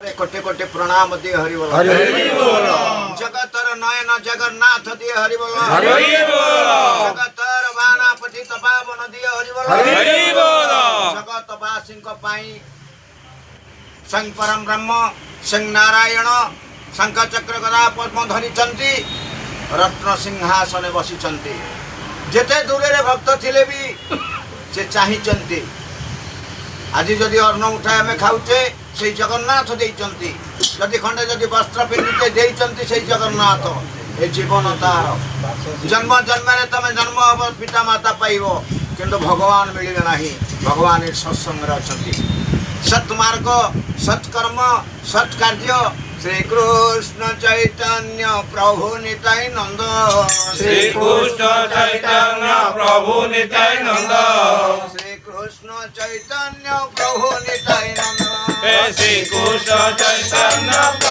कोटे कोटे प्रणाम दिए हरि बोल जगतर नयन जगन्नाथ दिए हरि बोल जगतर बाना पतित पावन दिए हरि बोल जगतवासी संग परम ब्रह्म संग नारायण शंख चक्र गदा पद्म धरी रत्न सिंहासन बसी जेते दूरे भक्त थिले भी से चाहिए आज जदि अन्न उठाए आम खाऊे से जगन्नाथ देती जदि खंडे जदि वस्त्र पिंधुचे देती से जगन्नाथ ए जीवन तार जन्म जन्म तुम जन्म हम पिता माता पाइब किंतु भगवान मिले ना भगवान सत्संग अच्छा सत्मार्ग सत्कर्म सत्कार्य श्री कृष्ण चैतन्य प्रभु नित्यानंद श्री कृष्ण चैतन्य प्रभु नित्यानंद श्री कृष्ण चैतन्य प्रभु नित्यानंद श्री कृष्ण चैतन्य